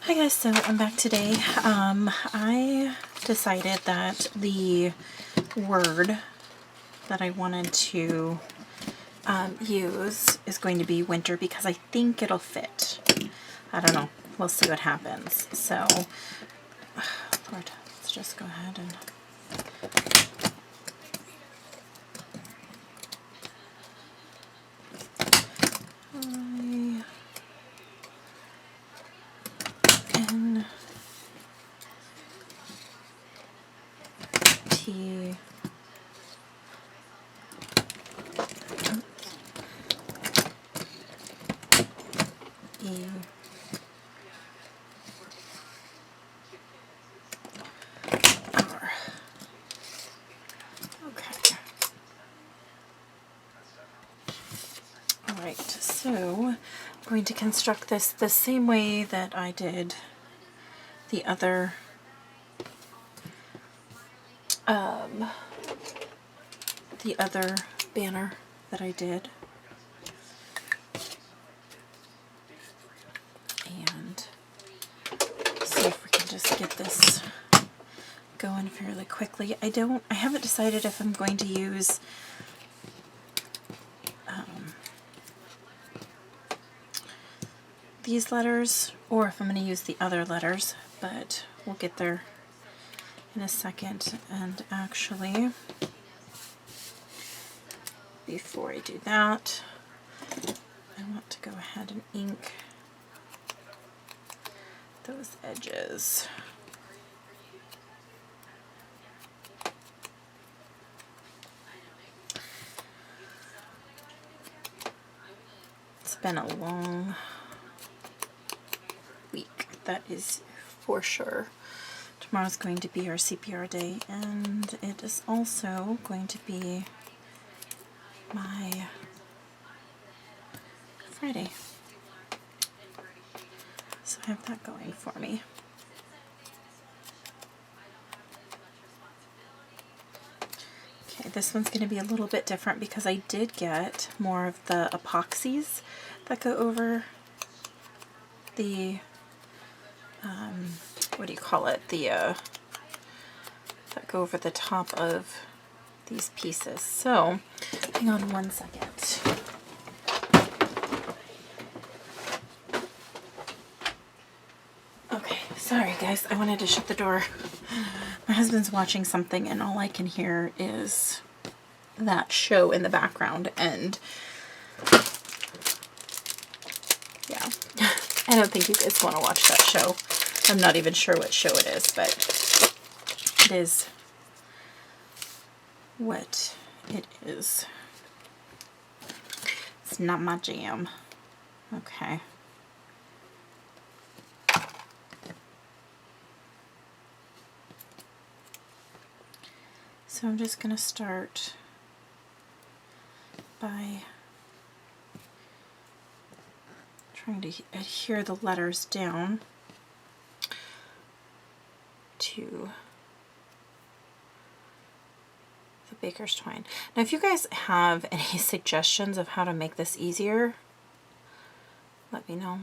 Hi guys, so I'm back today. I decided that the word that I wanted to use is going to be winter because I think it'll fit. I don't know. We'll see what happens. So, Lord, let's just go ahead and... T E R. Okay. Alright, so I'm going to construct this the same way that I did the other banner that I did. And see if we can just get this going fairly quickly. I haven't decided if I'm going to use these letters or if I'm going to use the other letters, but we'll get there in a second. And actually, before I do that, I want to go ahead and ink those edges. It's been a long week, that is for sure. Tomorrow's going to be our CPR day, and it is also going to be my Friday. So I have that going for me. Okay, this one's going to be a little bit different because I did get more of the epoxies that go over the, what do you call it? That go over the top of these pieces. So, hang on one second. Okay, sorry guys, I wanted to shut the door. My husband's watching something and all I can hear is that show in the background, and yeah, I don't think you guys want to watch that show. I'm not even sure what show it is, but it is what it is. It's not my jam. Okay. So I'm just going to start by trying to adhere the letters down to the baker's twine. Now if you guys have any suggestions of how to make this easier, let me know.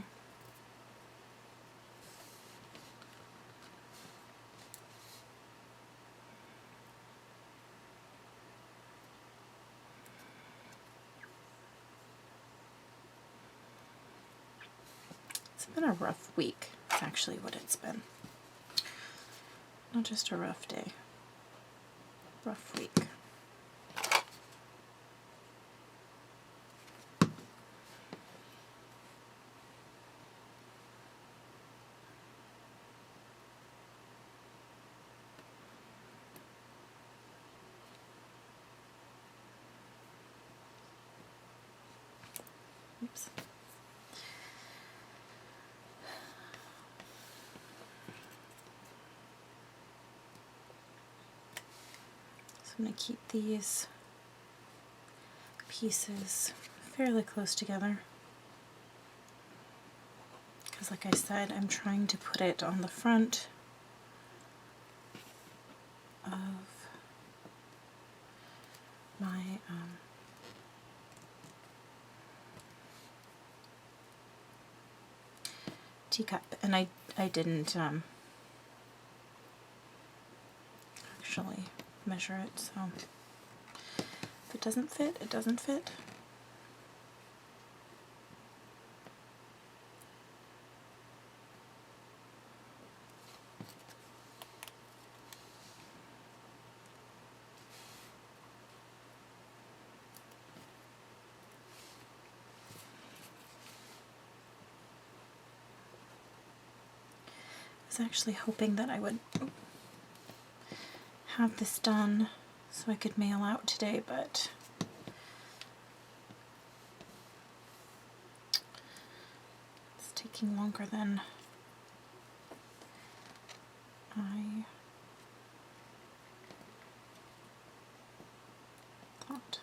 It's been a rough week, is actually what it's been. Not just a rough day. Rough week. Oops. So I'm going to keep these pieces fairly close together because, like I said, I'm trying to put it on the front of my teacup. And I I didn't actually measure it, so if it doesn't fit, it doesn't fit. I was actually hoping that I would have this done so I could mail out today, but it's taking longer than I thought.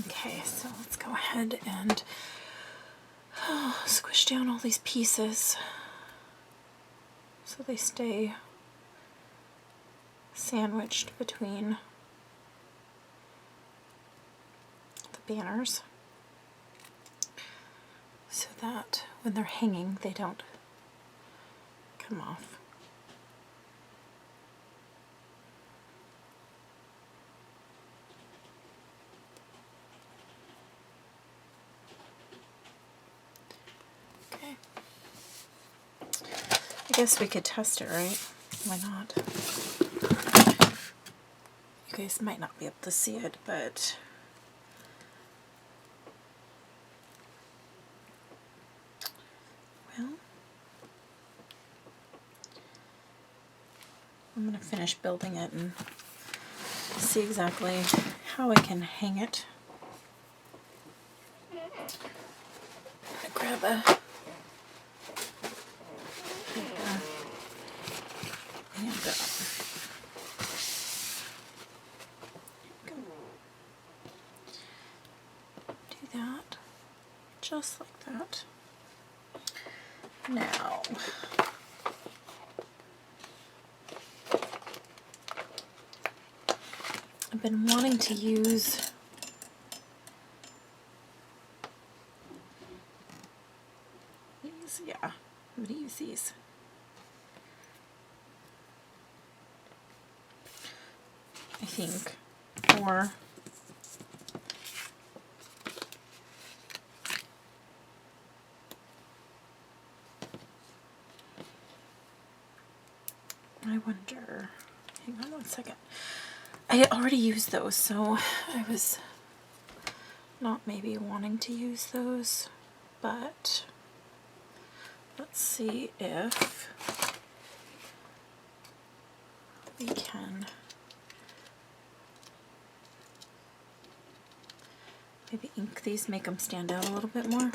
Okay, so let's go ahead and squish down all these pieces so they stay sandwiched between the banners so that when they're hanging they don't come off. I guess we could test it, right? Why not? You guys might not be able to see it, but well, I'm going to finish building it and see exactly how I can hang it. I'm going to grab a just like that. Now, I've been wanting to use these, yeah, I'm going to use these. I think, or I wonder, hang on one second. I had already used those, so I was not maybe wanting to use those, but let's see if we can maybe ink these, make them stand out a little bit more.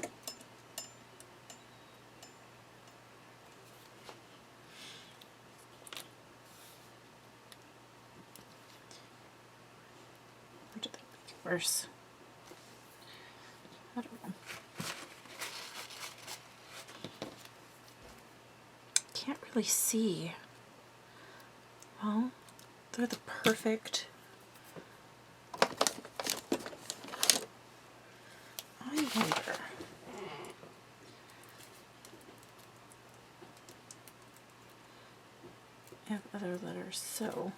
Or did that make it worse? I don't know. Can't really see. Well, they're the perfect. I wonder. I have other letters, so.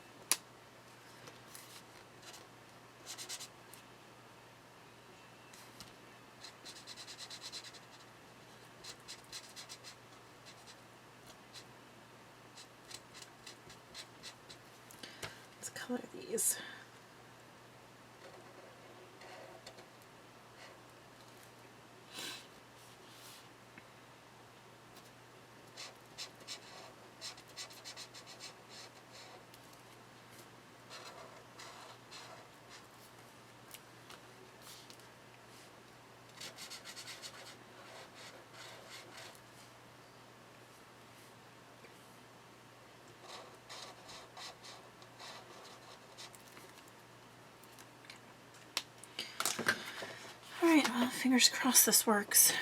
Alright, well, fingers crossed this works.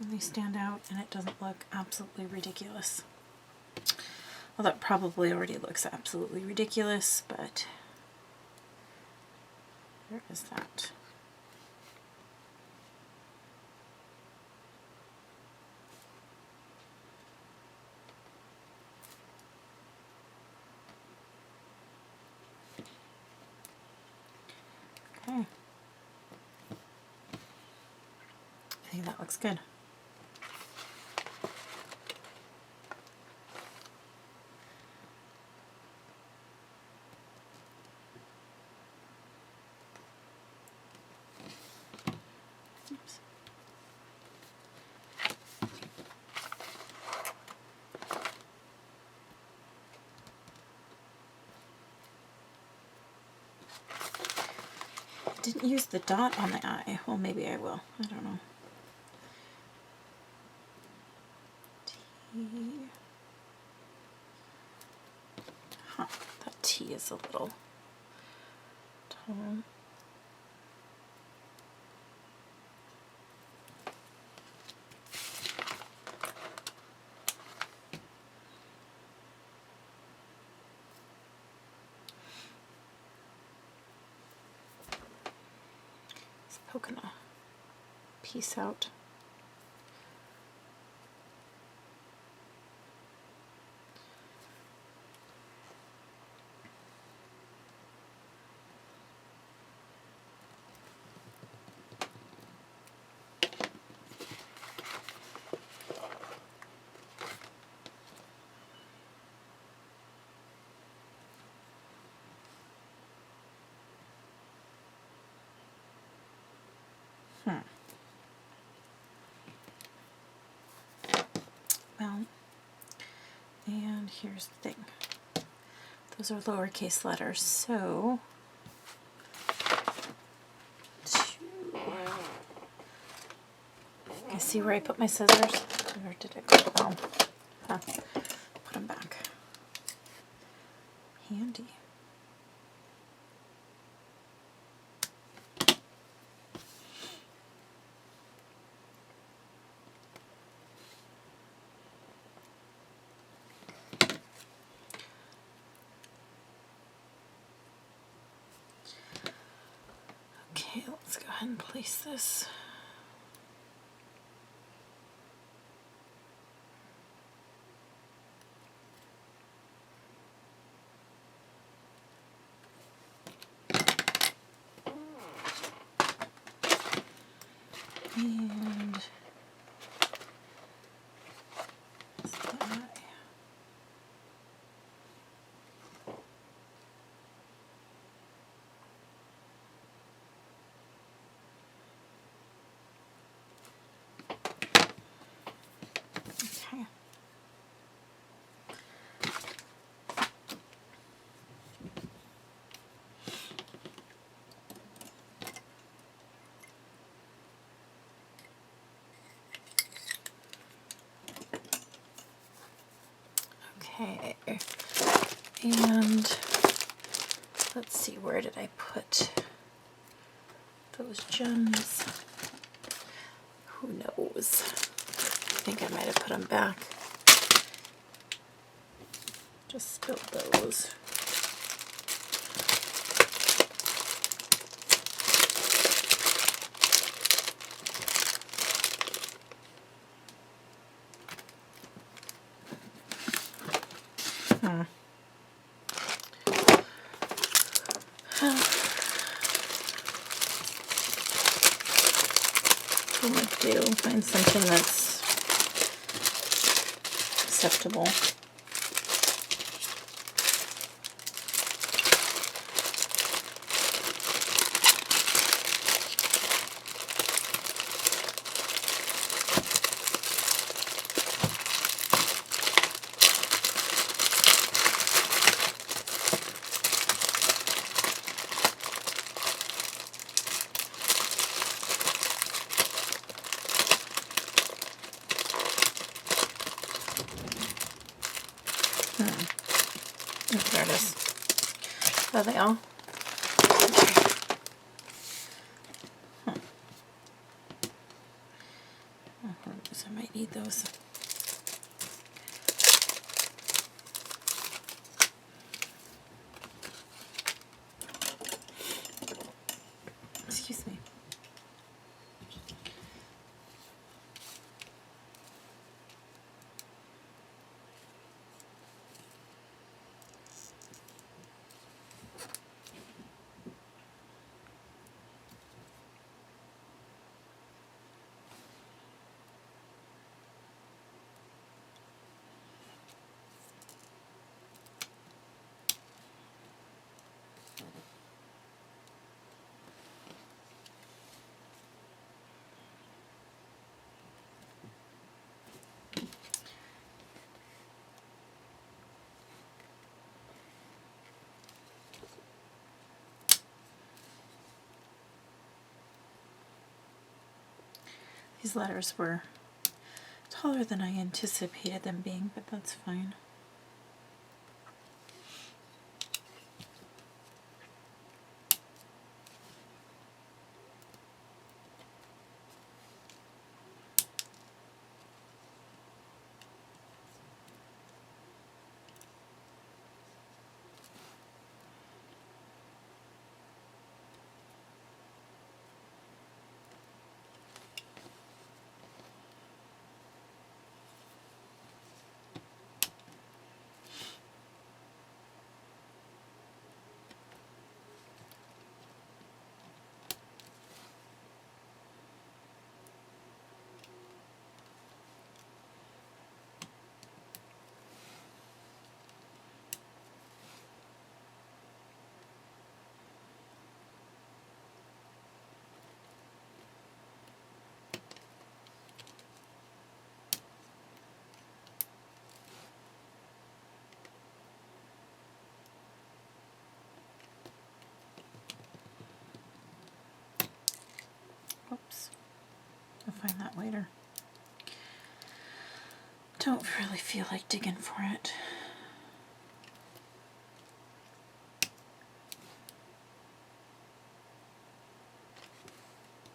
And they stand out and it doesn't look absolutely ridiculous. Well, that probably already looks absolutely ridiculous, but there is that. Okay. I think that looks good. Oops. Didn't use the dot on the eye. Well, maybe I will. I don't know. T. Huh. That T is a little tall. Poking a piece out. Well, and here's the thing. Those are lowercase letters, so you see where I put my scissors? Where did it go? Oh, huh. Put them back. Handy. Okay, let's go ahead and place this. And that's the eye. Okay. Okay, and let's see, where did I put those gems? Who knows? I think I might have put them back. Just spilled those. What would do? Find something that's acceptable. There it is. Are they all? Okay. I might need those. Excuse me. These letters were taller than I anticipated them being, but that's fine. Oops. I'll find that later. Don't really feel like digging for it.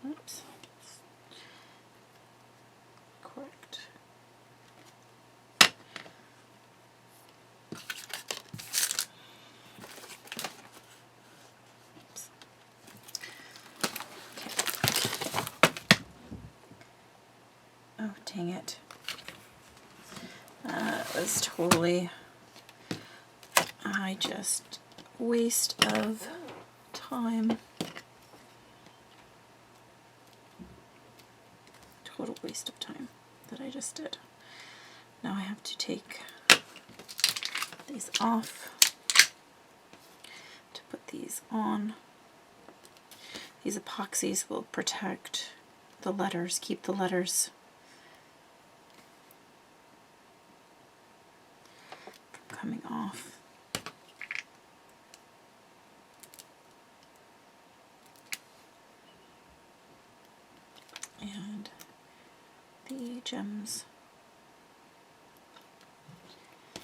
Oops. Correct. Oops. Okay. Oh, dang it. That was totally just waste of time. Total waste of time that I just did. Now I have to take these off to put these on. These epoxies will protect the letters, keep the letters from coming off. And the gems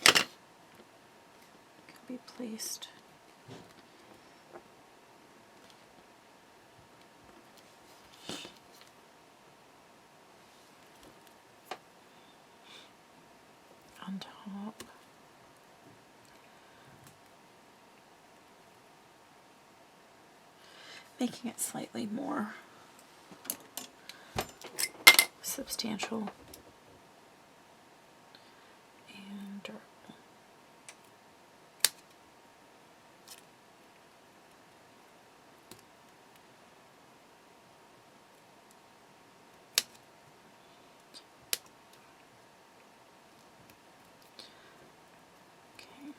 can be placed on top. Making it slightly more substantial and durable. Okay.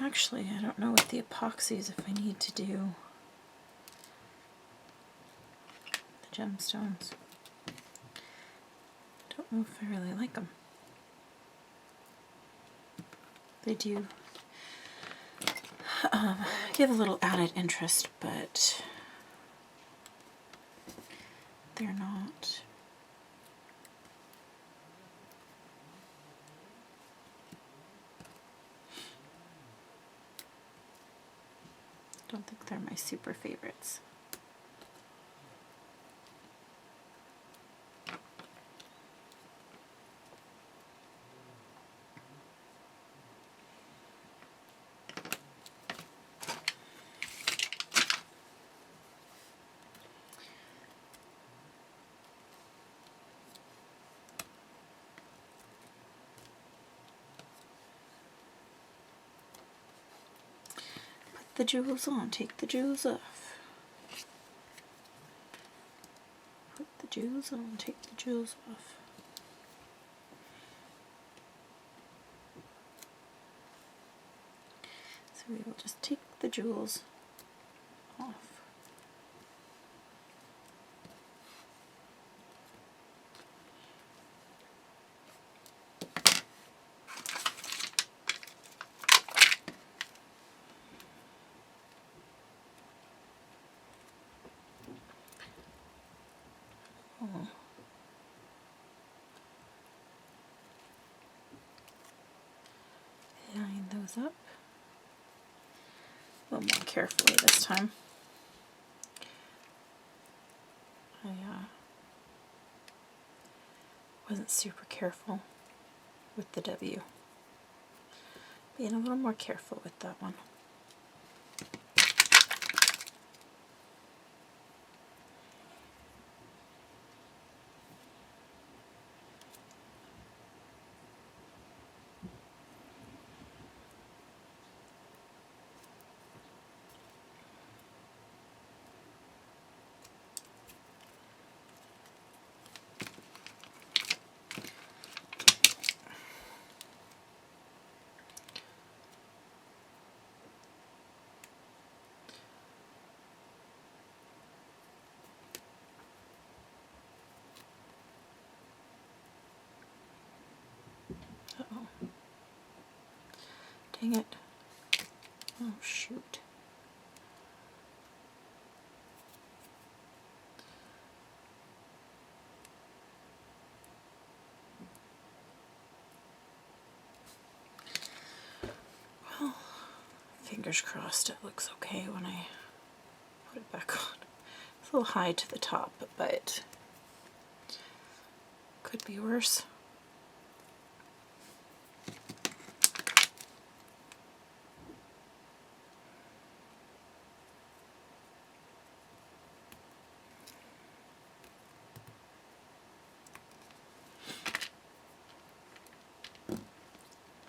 Actually, I don't know with the epoxies if I need to do the gemstones. Don't know if I really like them. They do give a little added interest, but they're not don't think they're my super favorites. the jewels on, take the jewels off. Put the jewels on, take the jewels off. So we will just take the jewels off. Line those up a little more carefully this time. I wasn't super careful with the W. Being a little more careful with that one. Uh-oh. Dang it. Oh, shoot. Well, fingers crossed it looks okay when I put it back on. It's a little high to the top, but could be worse.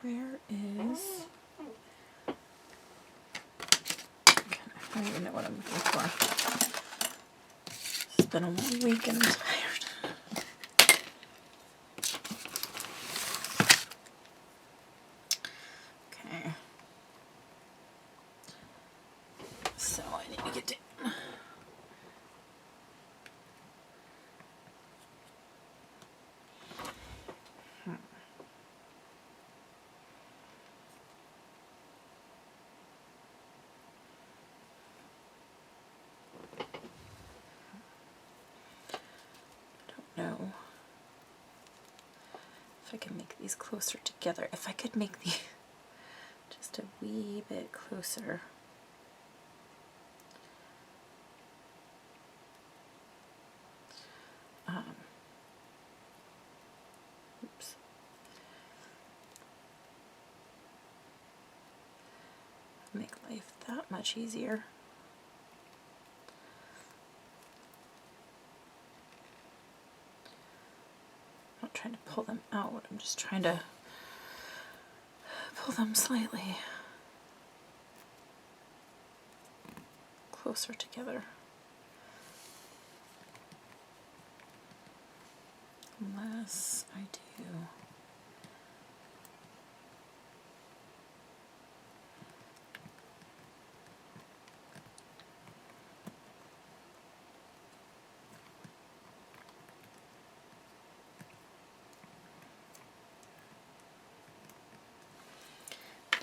Where is... I don't even know what I'm looking for. It's been a long week and I'm tired. Okay. So I need to get down. Know if I can make these closer together. If I could make these just a wee bit closer. Oops. Make life that much easier. Trying to pull them out. I'm just trying to pull them slightly closer together. Unless I do.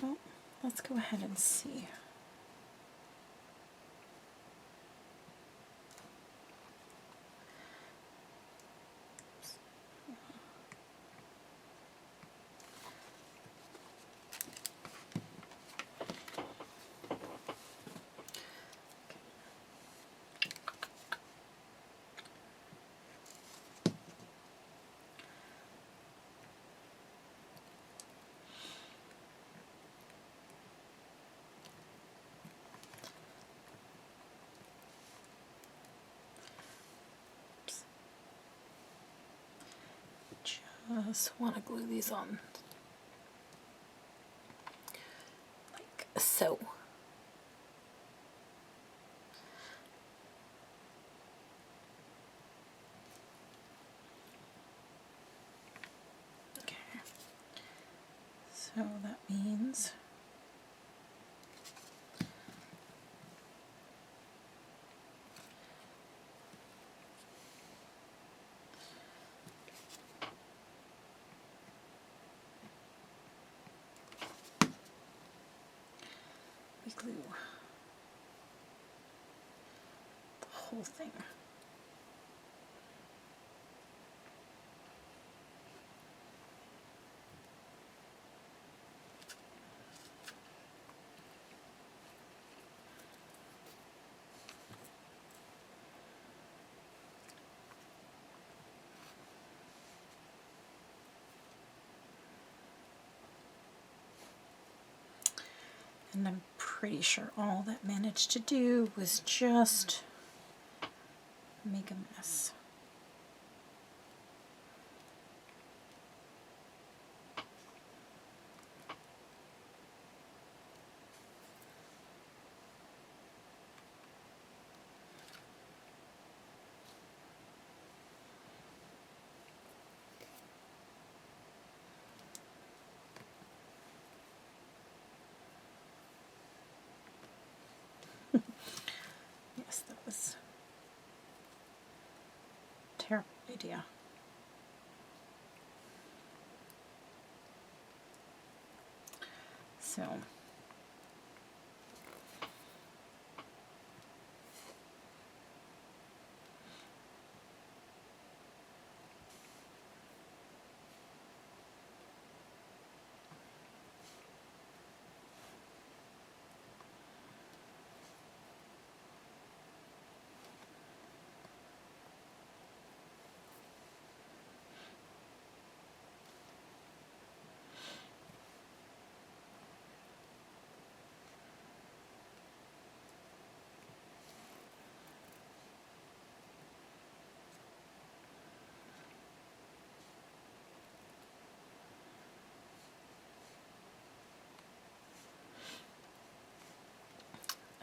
Well, let's go ahead and see. Just want to glue these on like so. So that means we glue the whole thing. And I'm pretty sure all that managed to do was just make a mess. Yes, that was a terrible idea. So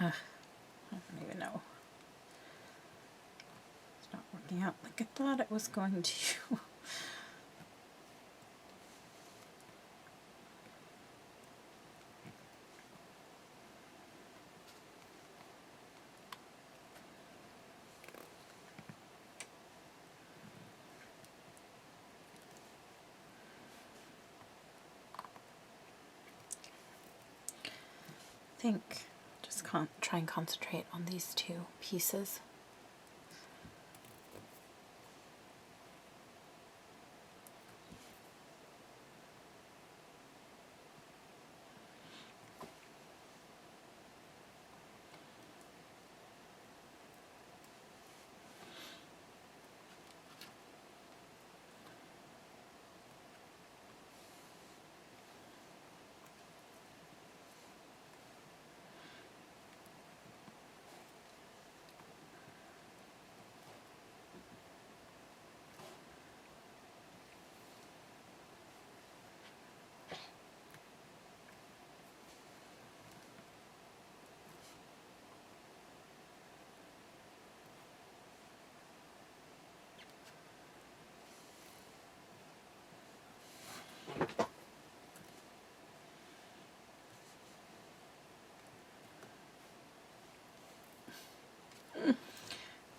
I don't even know. It's not working out like I thought it was going to. I think just try and concentrate on these two pieces.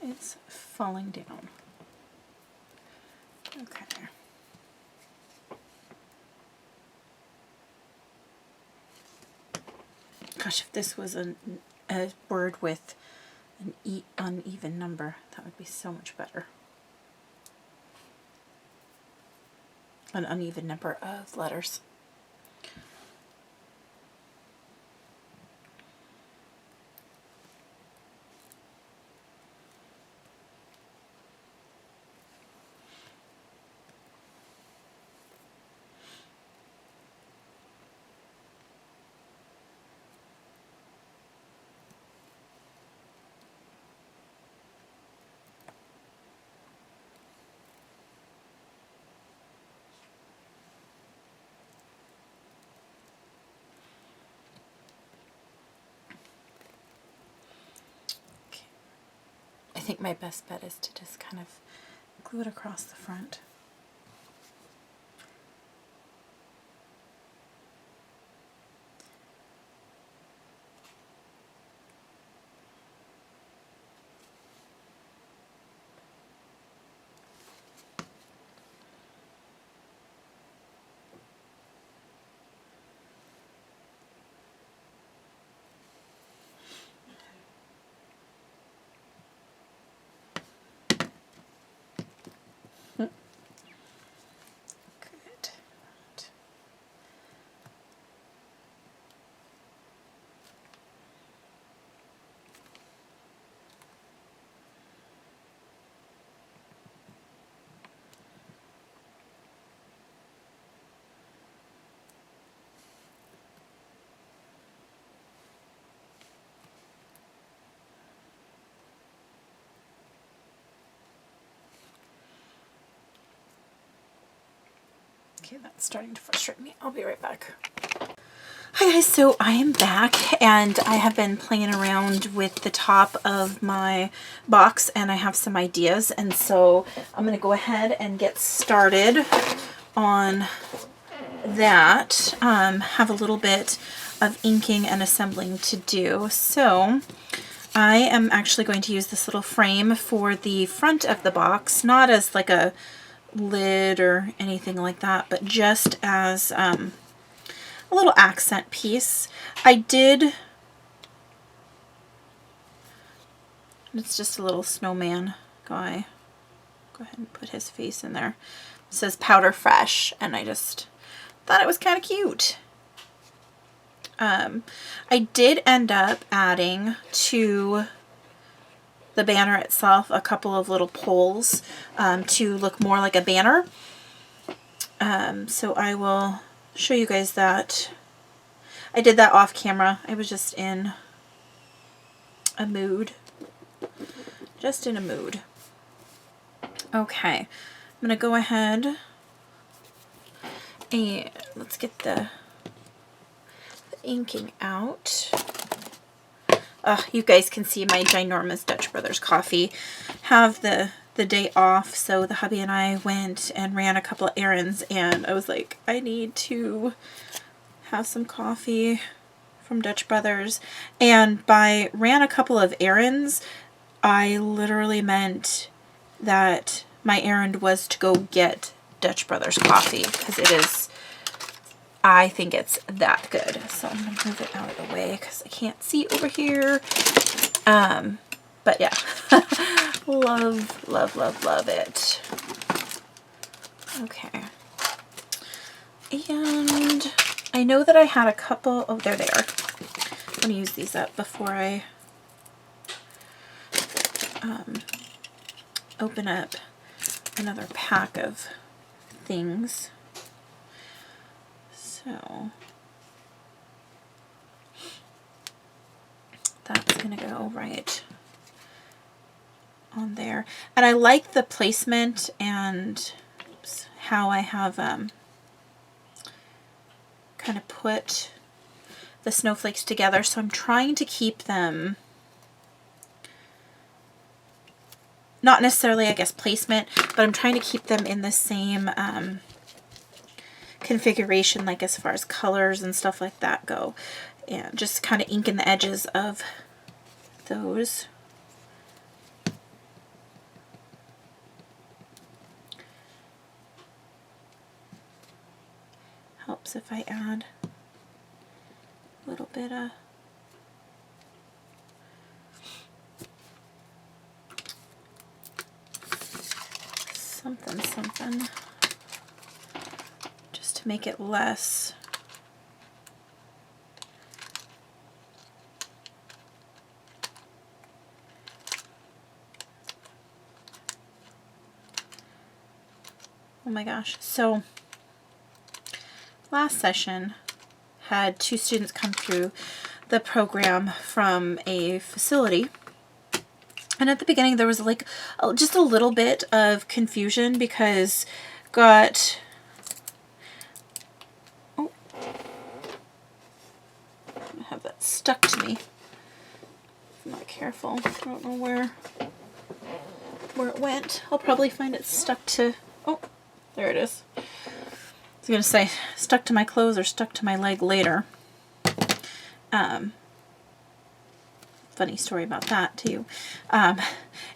It's falling down. Okay. Gosh, if this was a word with an uneven number, that would be so much better. An uneven number of letters. I think my best bet is to just kind of glue it across the front. Okay, that's starting to frustrate me. I'll be right back. Hi guys, so I am back and I have been playing around with the top of my box and I have some ideas, and so I'm going to go ahead and get started on that. Have a little bit of inking and assembling to do. So I am actually going to use this little frame for the front of the box, not as like a lid or anything like that, but just as a little accent piece. It's just a little snowman guy. Go ahead and put his face in there. It says Powder Fresh, and I just thought it was kind of cute. I did end up adding to the banner itself a couple of little poles to look more like a banner. So I will show you guys that. I did that off camera. I was just in a mood. Just in a mood. Okay. I'm going to go ahead and let's get the inking out. You guys can see my ginormous Dutch Brothers coffee. Have the day off, so the hubby and I went and ran a couple of errands, and I was like, I need to have some coffee from Dutch Brothers. And by ran a couple of errands, I literally meant that my errand was to go get Dutch Brothers coffee, because it is, I think it's that good. So I'm going to move it out of the way because I can't see over here. But yeah, love, love, love, love it. Okay. And I know that I had a couple, oh, there they are. I'm going to use these up before I open up another pack of things. So that's going to go right on there. And I like the placement and how I have kind of put the snowflakes together. So I'm trying to keep them, not necessarily, I guess, placement, but I'm trying to keep them in the same configuration, like as far as colors and stuff like that go. And just kind of inking the edges of those. Helps if I add a little bit of something just to make it less oh my gosh. So last session had 2 students come through the program from a facility, and at the beginning there was like just a little bit of confusion because I have that stuck to me. I'm not careful. I don't know where it went. I'll probably find it stuck to, oh, there it is. I was going to say stuck to my clothes or stuck to my leg later. Funny story about that too.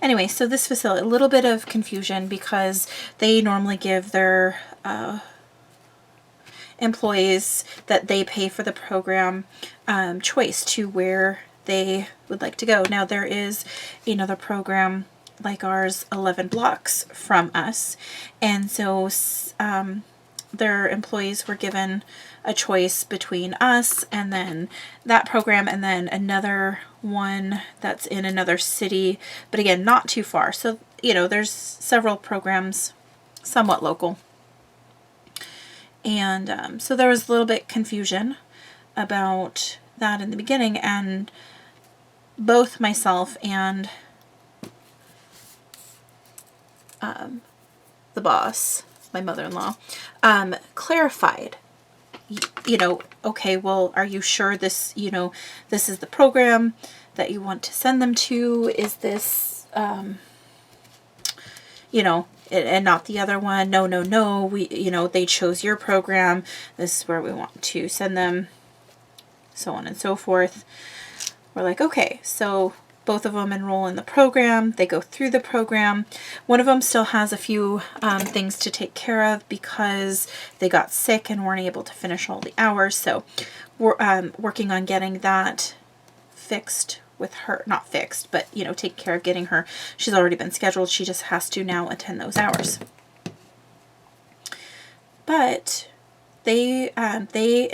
Anyway, so this facility, a little bit of confusion because they normally give their employees that they pay for the program choice to where they would like to go. Now there is another program like ours 11 blocks from us, and so their employees were given a choice between us and then that program and then another one that's in another city, but again not too far. So you know, there's several programs somewhat local, and so there was a little bit confusion about that in the beginning, and both myself and the boss my mother-in-law, clarified, you know, okay, well, are you sure this, you know, this is the program that you want to send them to? Is this, you know, and not the other one? No, no, no. We, you know, they chose your program. This is where we want to send them, so on and so forth. We're like, okay, so both of them enroll in the program. They go through the program. One of them still has a few things to take care of because they got sick and weren't able to finish all the hours. So we're working on getting that fixed with her. Not fixed, but, you know, take care of getting her. She's already been scheduled. She just has to now attend those hours. But they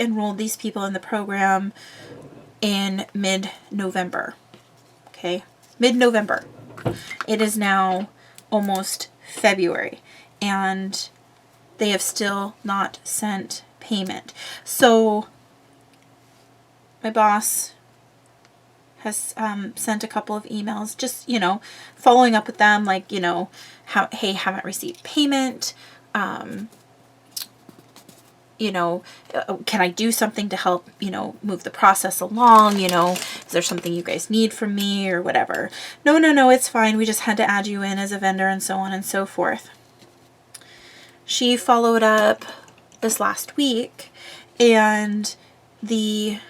enrolled these people in the program in mid-November. Okay, mid-November. It is now almost February, and they have still not sent payment. So my boss has sent a couple of emails, just, you know, following up with them, like, you know, hey, haven't received payment. You know, can I do something to help, you know, move the process along? You know, is there something you guys need from me or whatever? No, no, no, it's fine. We just had to add you in as a vendor and so on and so forth. She followed up this last week, and the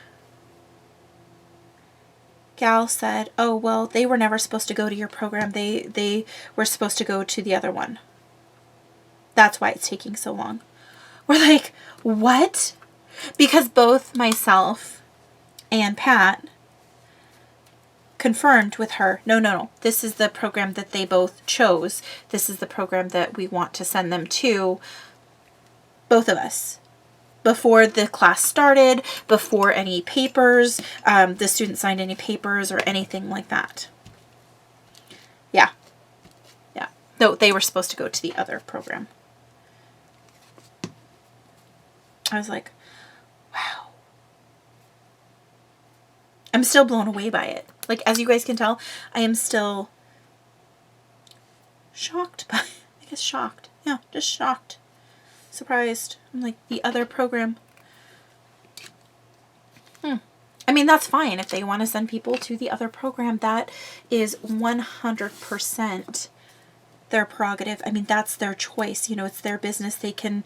gal said, oh, well, they were never supposed to go to your program. They were supposed to go to the other one. That's why it's taking so long. We're like, what? Because both myself and Pat confirmed with her, no, no, no, this is the program that they both chose. This is the program that we want to send them to, both of us. Before the class started, before any papers, the student signed any papers or anything like that. Yeah. Yeah. No, they were supposed to go to the other program. I was like, wow. I'm still blown away by it. Like, as you guys can tell, I am still shocked by, I guess shocked. Yeah, just shocked. Surprised. I'm like, the other program. I mean, that's fine if they want to send people to the other program. That is 100% their prerogative. I mean, that's their choice. You know, it's their business. They can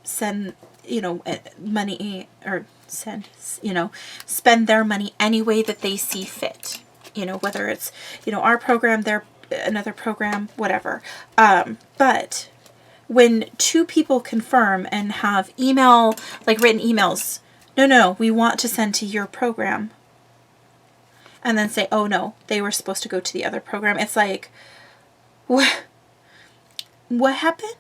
send, you know, money, or send, you know, spend their money any way that they see fit. You know, whether it's, you know, our program, their another program, whatever. But when two people confirm and have email, like written emails, no, no, we want to send to your program, and then say, oh no, they were supposed to go to the other program. It's like, what happened?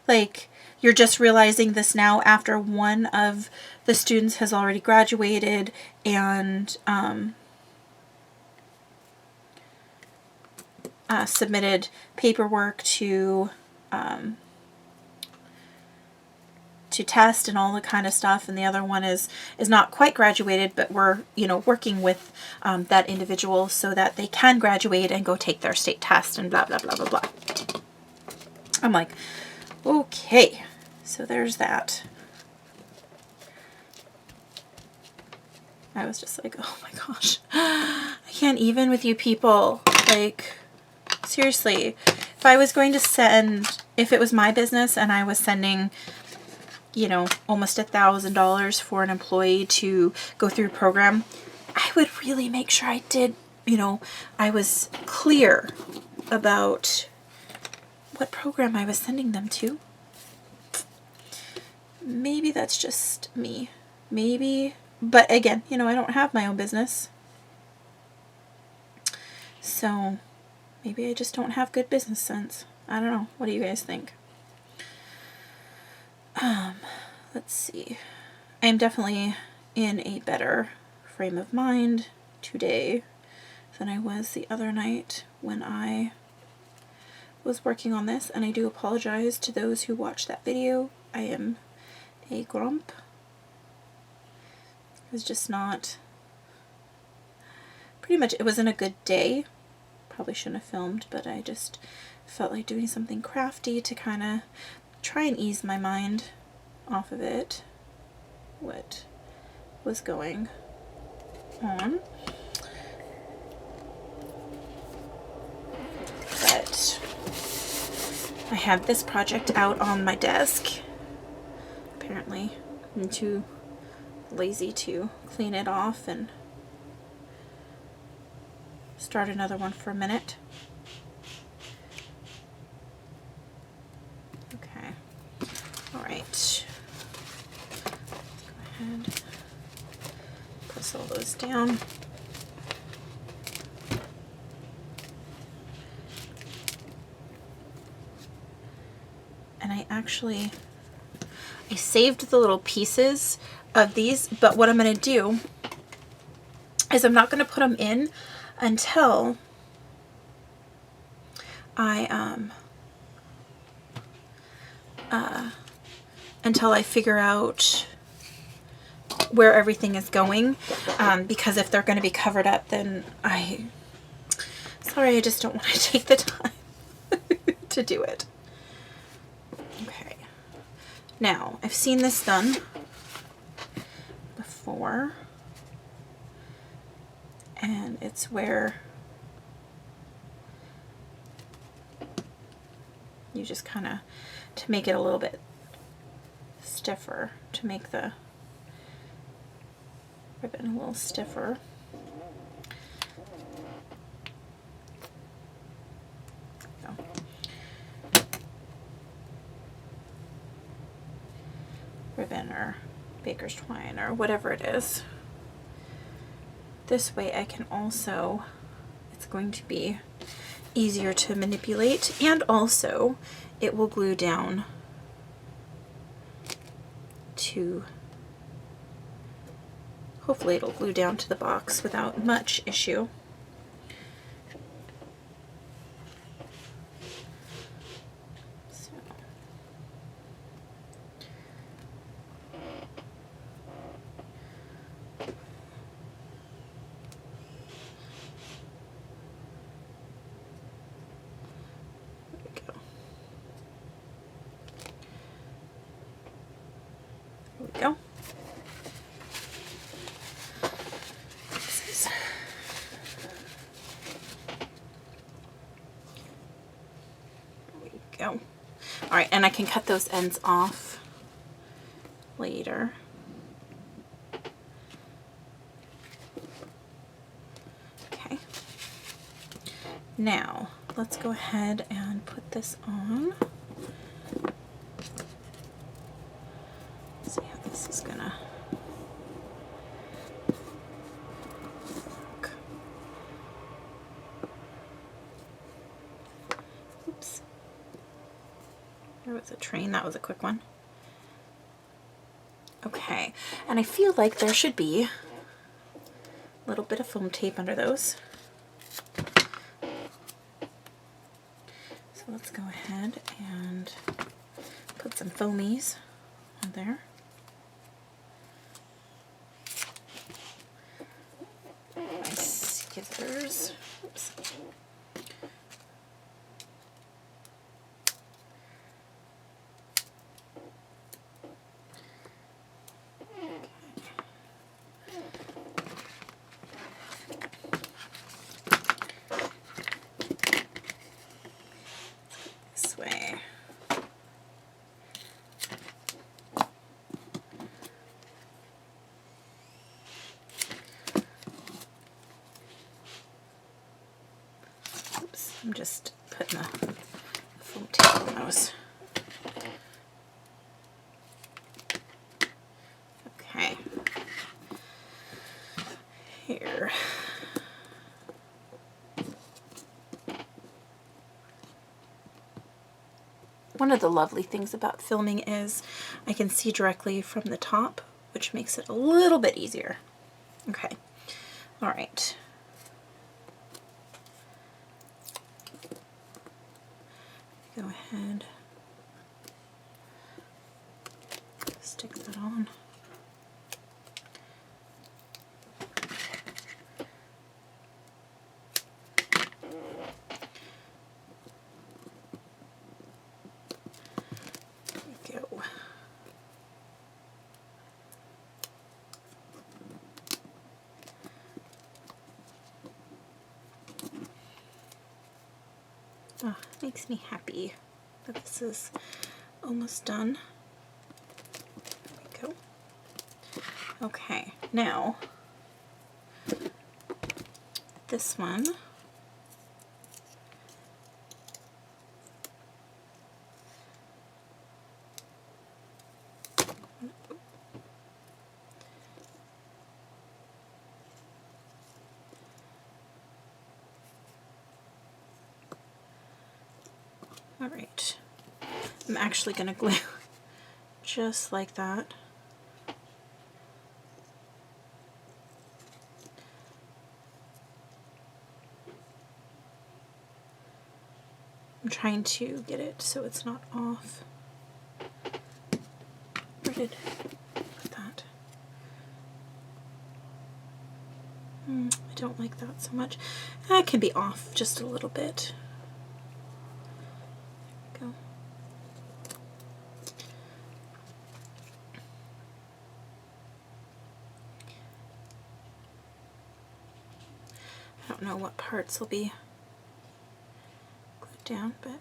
Like, you're just realizing this now after one of the students has already graduated and submitted paperwork to test and all the kind of stuff, and the other one is not quite graduated, but we're, you know, working with that individual so that they can graduate and go take their state test and blah blah blah blah blah. I'm like, okay, so there's that. I was just like, oh my gosh, I can't even with you people. Like, seriously, if I was going to send, if it was my business and I was sending, you know, almost $1,000 for an employee to go through a program, I would really make sure I did, you know, I was clear about what program I was sending them to. Maybe that's just me. Maybe. But again, you know, I don't have my own business. So maybe I just don't have good business sense. I don't know. What do you guys think? Let's see. I am definitely in a better frame of mind today than I was the other night when I was working on this, and I do apologize to those who watched that video. I am a grump. It was just not, pretty much, it wasn't a good day. Probably shouldn't have filmed, but I just felt like doing something crafty to kind of try and ease my mind off of it, what was going on. But I had this project out on my desk. Apparently I'm too lazy to clean it off and start another one for a minute. Okay. All right. Let's go ahead, press all those down. And I saved the little pieces of these, but what I'm going to do is I'm not going to put them in until I figure out where everything is going, because if they're going to be covered up, then I just don't want to take the time to do it. Okay, now I've seen this done before, and it's where you just kind of, to make it a little bit stiffer, to make the ribbon a little stiffer. Ribbon or baker's twine or whatever it is. This way I can also, it's going to be easier to manipulate, and also it will glue down to, hopefully it'll glue down to the box without much issue. Go. There we go. All right, and I can cut those ends off later. Okay. Now, let's go ahead and put this on. See how this is gonna work. Oops. There was a train, that was a quick one. Okay, and I feel like there should be a little bit of foam tape under those. So let's go ahead and put some foamies on there. My scissors. Oops. This way. Oops, I'm just putting the foam tape on those. Okay. Here. One of the lovely things about filming is I can see directly from the top, which makes it a little bit easier. Okay. All right. Go ahead. Stick that on. Oh, makes me happy that this is almost done. There we go. Okay, now this one. All right, I'm actually going to glue just like that. I'm trying to get it so it's not off. Where did I put that? I don't like that so much. That can be off just a little bit. There we go. I don't know what parts will be glued down, but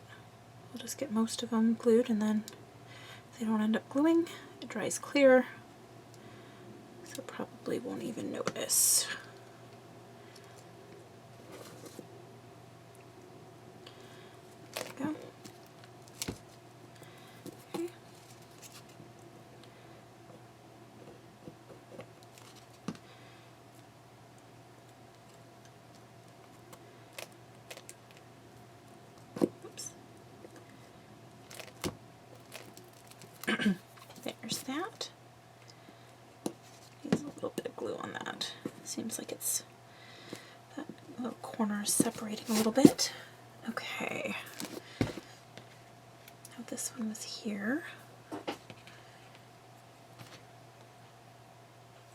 we'll just get most of them glued, and then if they don't end up gluing, it dries clear, so probably won't even notice. There we go. Okay. Oops. There's that. Use a little bit of glue on that. Seems like it's that little corner is separating a little bit. Okay. Now this one was here.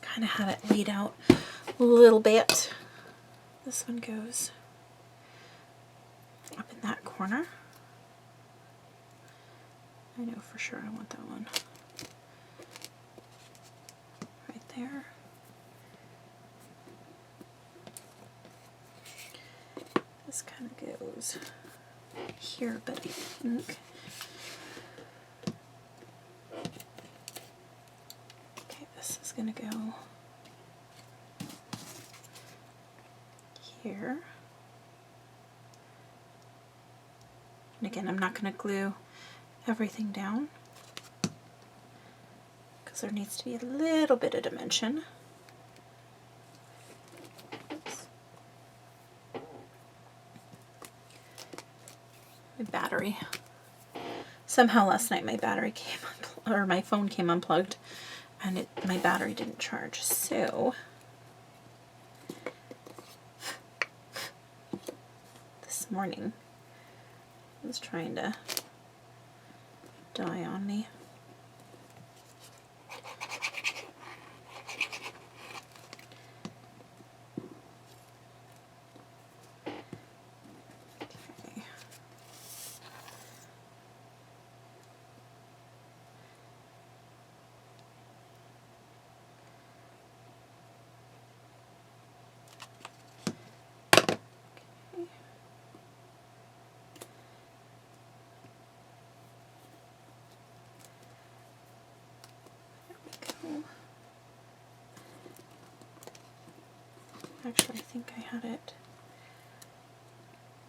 Kind of had it laid out a little bit. This one goes up in that corner. I know for sure I want that one right there. This kind of goes here, but I think okay, this is going to go here. And again, I'm not going to glue everything down because there needs to be a little bit of dimension. Oops. My battery. Somehow last night my battery came or my phone came unplugged and my battery didn't charge. So this morning it was trying to die on me. Okay. Actually, I think I had it.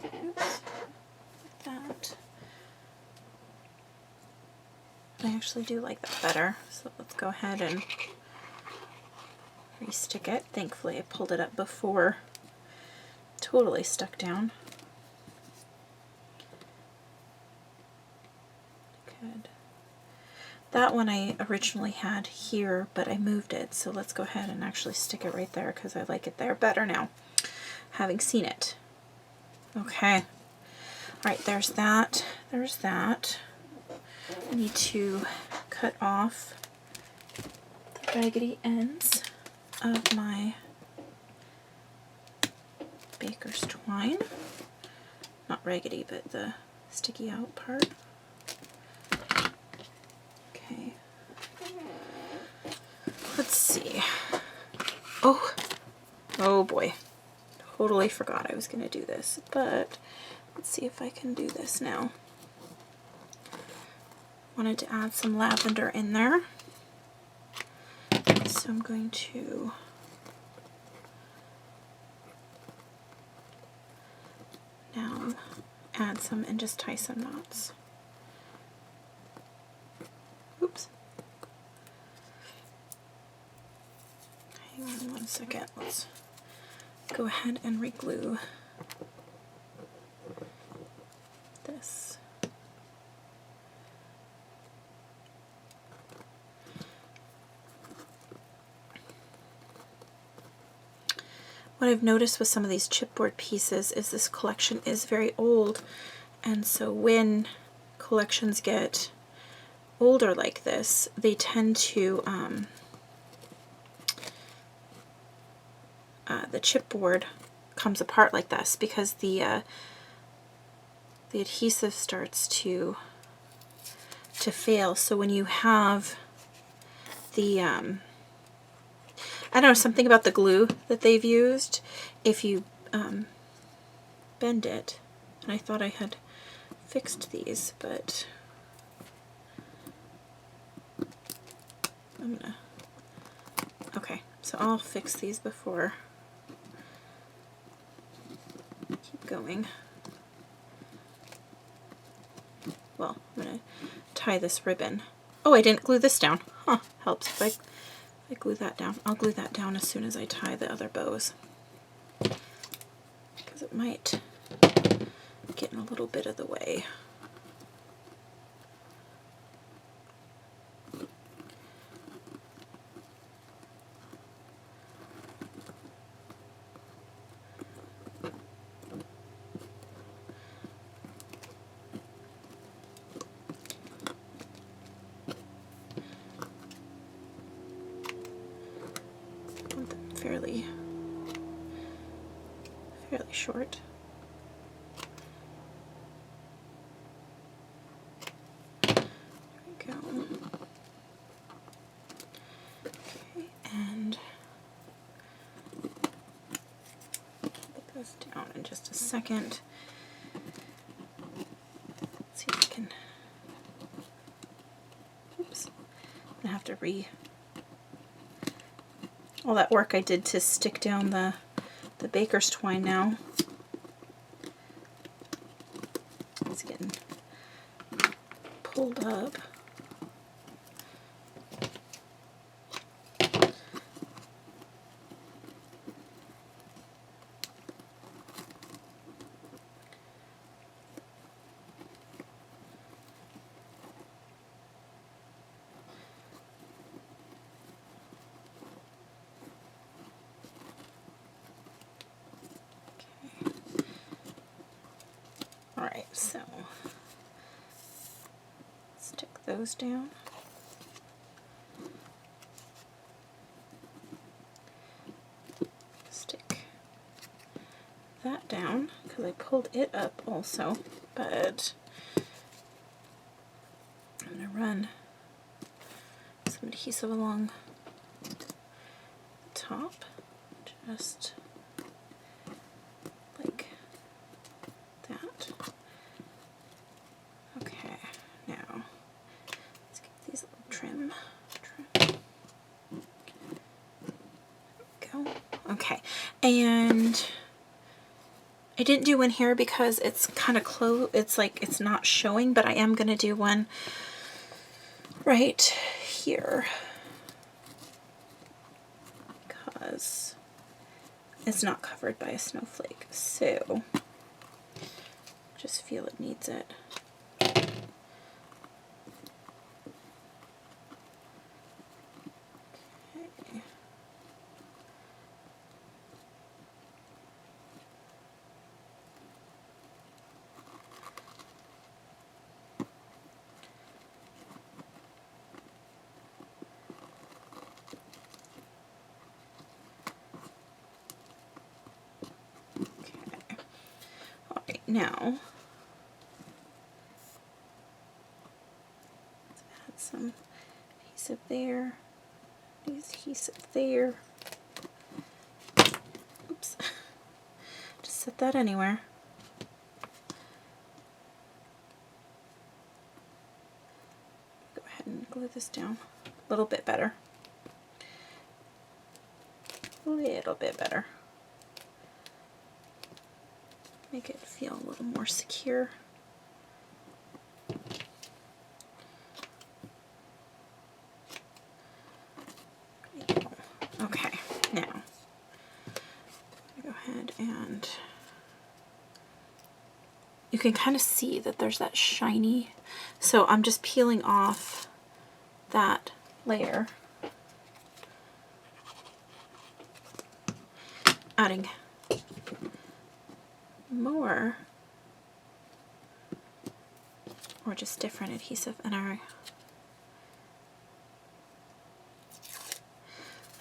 Oops, like that. I actually do like that better, so let's go ahead and re-stick it. Thankfully, I pulled it up before it totally stuck down. Good. That one I originally had here, but I moved it, so let's go ahead and actually stick it right there because I like it there better now, having seen it. Okay. All right, there's that. There's that. I need to cut off the raggedy ends of my baker's twine. Not raggedy, but the sticky out part. Okay. Let's see. Oh boy. Totally forgot I was going to do this, but Let's see if I can do this now. Wanted to add some lavender in there. So I'm going to now add some and just tie some knots. Oops. Hang on one second. Let's go ahead and re-glue this. What I've noticed with some of these chipboard pieces is this collection is very old, and so when collections get older like this, they tend to, the chipboard comes apart like this because the adhesive starts to fail. So when you have the I don't know, something about the glue that they've used, if you bend it, and I thought I had fixed these, but I'm gonna, okay, so I'll fix these before I keep going. Well, I'm gonna tie this ribbon. Oh, I didn't glue this down. Huh, helps if I glue that down. I'll glue that down as soon as I tie the other bows, because it might get in a little bit of the way. Fairly short. There we go. Okay, and put this down in just a second. Let's see if I can. Oops. I'm gonna have to all that work I did to stick down the baker's twine now. It's getting pulled up. Alright, so stick those down. Stick that down, because I pulled it up also, but I'm going to run some adhesive along the top, just like that. Okay, now let's get these little trim. Go. Okay, and I didn't do one here because it's kind of close. It's like it's not showing, but I am going to do one right here because it's not covered by a snowflake. So just feel it needs it. Now, let's add some adhesive there, adhesive there. Oops, just set that anywhere. glue this down a little bit better. A little bit better. Make it feel a little more secure. Okay, now go ahead and you can kind of see that there's that shiny, so I'm just peeling off that layer, adding more or just different adhesive in our,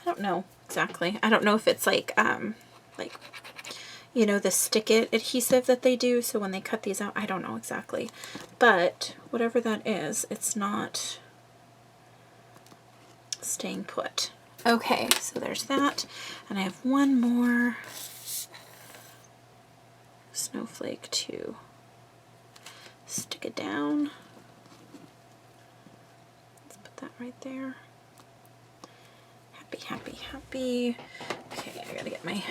I don't know exactly. I don't know if it's like you know, the stick it adhesive that they do, so when they cut these out, I don't know exactly, but whatever that is, it's not staying put. Okay, so there's that, and I have one more snowflake to stick it down. Let's put that right there. Happy, happy, happy. Okay, I gotta get my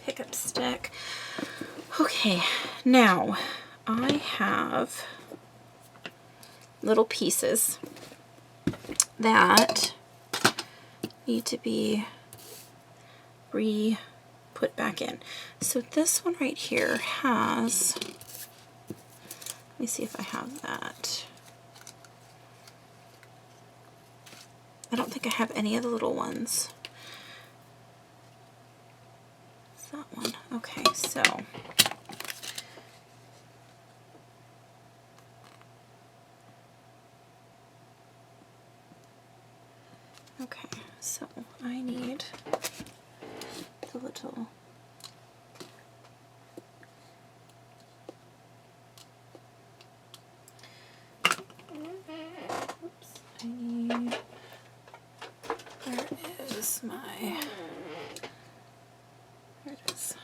pickup stick. Okay, now I have little pieces that need to be put back in. So this one right here has, let me see if I have that. I don't think I have any of the little ones. It's that one. Okay, so I need the little I need, where is my, there it is.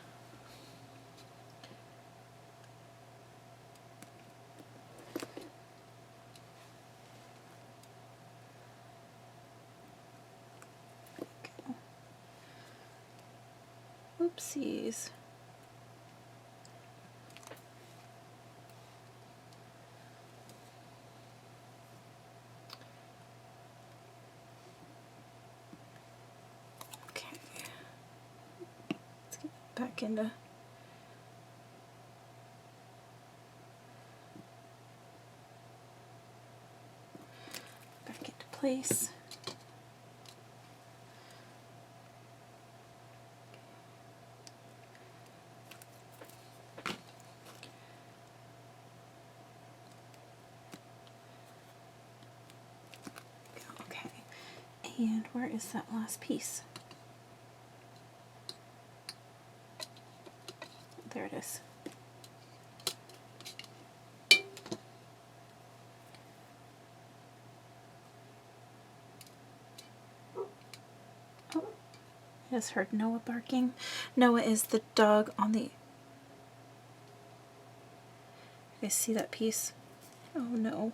Oopsies. Okay. Let's get back into place. Okay, and where is that last piece? There it is. Oh, I just heard Noah barking. Noah is the dog on the... You guys see that piece? Oh no.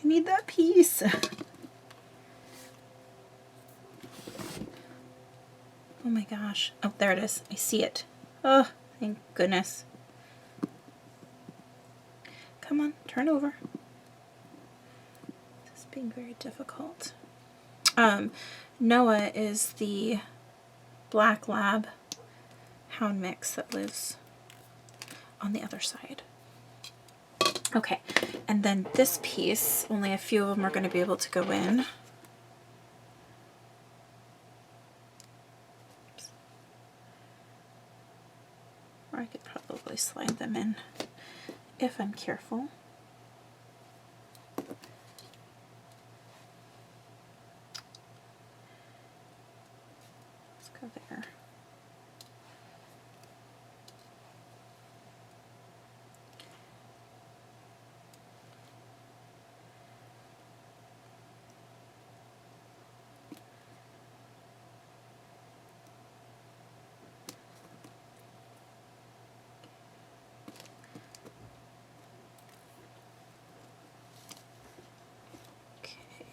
I need that piece. Oh my gosh. Oh, there it is. I see it. Oh, thank goodness. Come on, turn over. This is being very difficult. Noah is the black lab hound mix that lives on the other side. Okay, and then this piece, only a few of them are going to be able to go in. Or I could probably slide them in if I'm careful. Let's go there.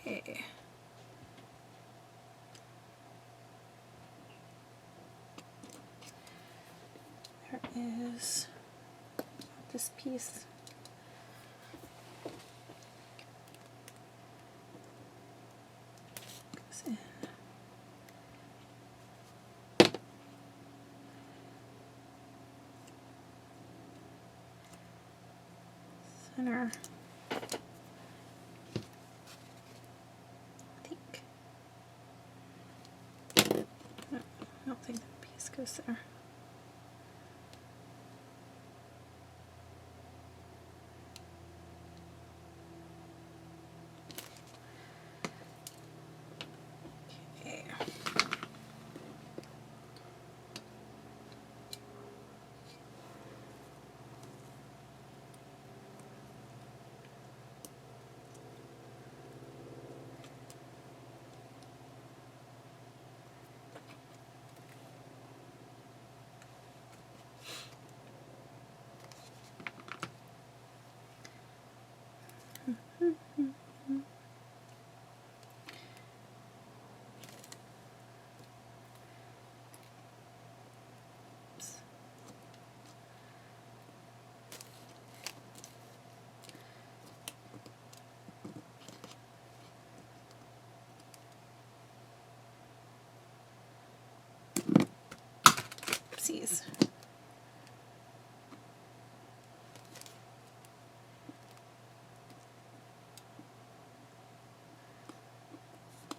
Okay. There is this piece. Goes in. Center. I think. No, I don't think that piece goes there. Okay. Oopsies.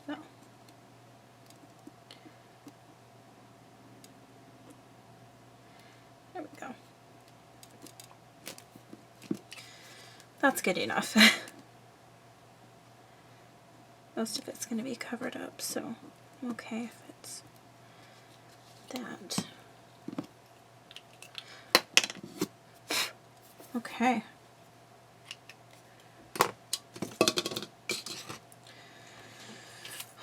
No. There we go. That's good enough. Most of it's going to be covered up, so I'm okay if it's that. Okay.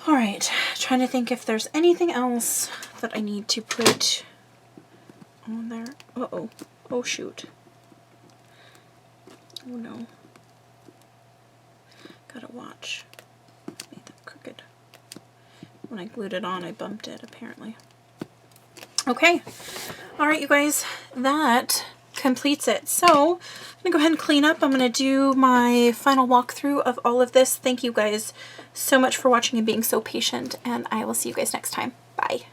All right, trying to think if there's anything else that I need to put on there. Uh-oh. Oh, shoot. Oh, no. Gotta watch. Made that crooked. When I glued it on, I bumped it, apparently. Okay. All right, you guys. That completes it. So I'm gonna go ahead and clean up. I'm gonna do my final walkthrough of all of this. Thank you guys so much for watching and being so patient, and I will see you guys next time. Bye.